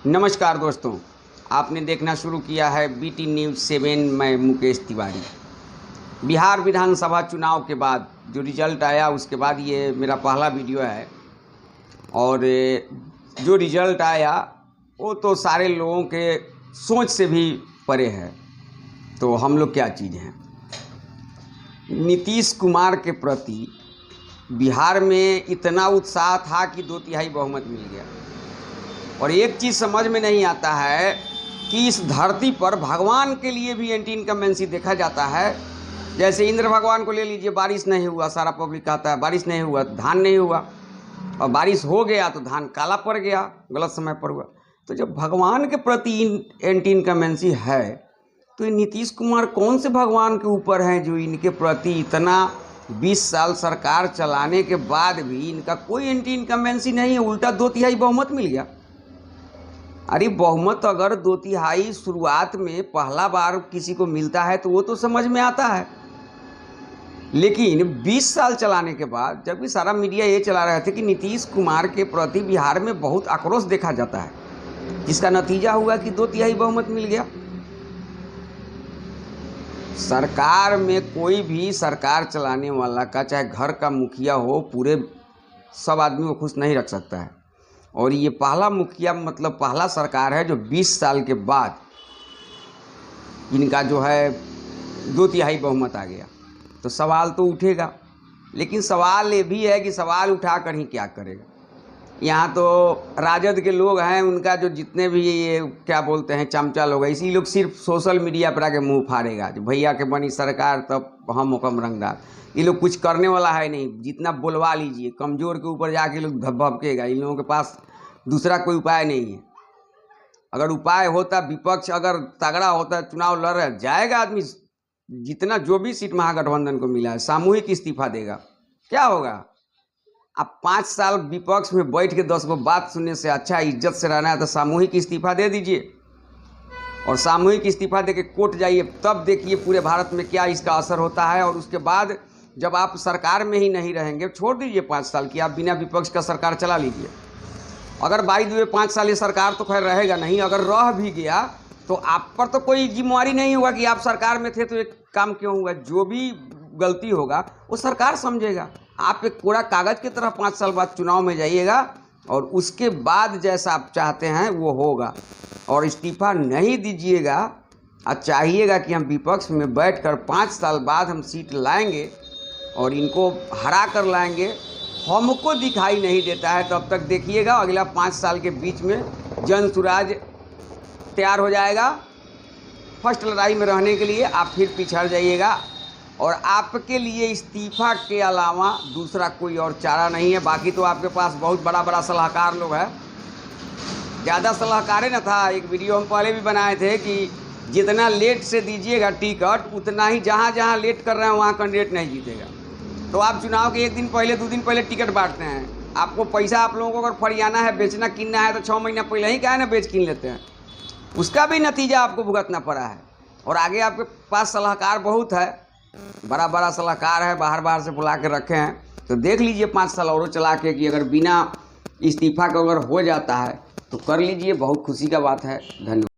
नमस्कार दोस्तों, आपने देखना शुरू किया है BT न्यूज़ 7। मैं मुकेश तिवारी। बिहार विधानसभा चुनाव के बाद जो रिज़ल्ट आया उसके बाद ये मेरा पहला वीडियो है। और जो रिज़ल्ट आया वो तो सारे लोगों के सोच से भी परे है। तो हम लोग क्या चीज़ हैं। नीतीश कुमार के प्रति बिहार में इतना उत्साह था कि 2/3 बहुमत मिल गया। और एक चीज़ समझ में नहीं आता है कि इस धरती पर भगवान के लिए भी एंटी इनकम्बेंसी देखा जाता है। जैसे इंद्र भगवान को ले लीजिए, बारिश नहीं हुआ, सारा पब्लिक कहता है बारिश नहीं हुआ, धान नहीं हुआ, और बारिश हो गया तो धान काला पड़ गया, गलत समय पर हुआ। तो जब भगवान के प्रति एंटी इनकम्बेंसी है तो ये नीतीश कुमार कौन से भगवान के ऊपर हैं जो इनके प्रति इतना 20 साल सरकार चलाने के बाद भी इनका कोई एंटी इनकम्बेंसी नहीं है, उल्टा 2/3 बहुमत मिल गया। अरे बहुमत अगर 2/3 शुरुआत में पहला बार किसी को मिलता है तो वो तो समझ में आता है, लेकिन 20 साल चलाने के बाद जबकि सारा मीडिया ये चला रहे थे कि नीतीश कुमार के प्रति बिहार में बहुत आक्रोश देखा जाता है, जिसका नतीजा हुआ कि 2/3 बहुमत मिल गया। सरकार में कोई भी सरकार चलाने वाला का, चाहे घर का मुखिया हो, पूरे सब आदमी को खुश नहीं रख सकता है। और ये पहला मुखिया मतलब पहला सरकार है जो 20 साल के बाद इनका जो है 2/3 बहुमत आ गया। तो सवाल तो उठेगा, लेकिन सवाल ये भी है कि सवाल उठा कर ही क्या करेगा। यहाँ तो राजद के लोग हैं, उनका जो जितने भी ये क्या बोलते हैं चमचा लोग हैं, इसी लोग सिर्फ सोशल मीडिया पर आके मुंह फाड़ेगा जो भैया के बनी सरकार तब हम हुक्म रंगदार। ये लोग कुछ करने वाला है नहीं, जितना बोलवा लीजिए, कमज़ोर के ऊपर जाके लोग धबकेगा। इन लोगों के पास दूसरा कोई उपाय नहीं है। अगर उपाय होता, विपक्ष अगर तगड़ा होता, चुनाव लड़ रहा, जाएगा आदमी, जितना जो भी सीट महागठबंधन को मिला है सामूहिक इस्तीफा देगा, क्या होगा। आप 5 साल विपक्ष में बैठ के 10 गो बात सुनने से अच्छा इज्जत से रहना है तो सामूहिक इस्तीफा दे दीजिए, और सामूहिक इस्तीफा दे के कोर्ट जाइए, तब देखिए पूरे भारत में क्या इसका असर होता है। और उसके बाद जब आप सरकार में ही नहीं रहेंगे, छोड़ दीजिए 5 साल की, आप बिना विपक्ष का सरकार चला लीजिए। अगर बाई दुए 5 साल ये सरकार तो खैर रहेगा नहीं, अगर रह भी गया तो आप पर तो कोई जिम्मेवारी नहीं होगा कि आप सरकार में थे तो एक काम क्यों हुआ। जो भी गलती होगा वो सरकार समझेगा। आप एक कोरा कागज़ की तरह 5 साल बाद चुनाव में जाइएगा और उसके बाद जैसा आप चाहते हैं वो होगा। और इस्तीफा नहीं दीजिएगा और चाहिएगा कि हम विपक्ष में बैठकर 5 साल बाद हम सीट लाएंगे और इनको हरा कर लाएंगे। हमको दिखाई नहीं देता है, तब तक देखिएगा अगला 5 साल के बीच में जन सुराज तैयार हो जाएगा। फर्स्ट लड़ाई में रहने के लिए आप फिर पिछड़ जाइएगा, और आपके लिए इस्तीफा के अलावा दूसरा कोई और चारा नहीं है। बाकी तो आपके पास बहुत बड़ा बड़ा सलाहकार लोग हैं, ज़्यादा सलाहकार न था। एक वीडियो हम पहले भी बनाए थे कि जितना लेट से दीजिएगा टिकट, उतना ही जहाँ जहाँ लेट कर रहे हैं वहाँ कैंडिडेट नहीं जीतेगा। तो आप चुनाव के 1 दिन पहले 2 दिन पहले टिकट बांटते हैं। आपको पैसा, आप लोगों को अगर फरियाना है, बेचना किनना है तो 6 महीना पहले ही क्या है ना बेच किन लेते हैं। उसका भी नतीजा आपको भुगतना पड़ा है। और आगे आपके पास सलाहकार बहुत है, बड़ा बड़ा सलाहकार है, बाहर से बुला के रखे हैं। तो देख लीजिए 5 साल और चला के कि अगर बिना इस्तीफा का अगर हो जाता है तो कर लीजिए, बहुत खुशी का बात है। धन्यवाद।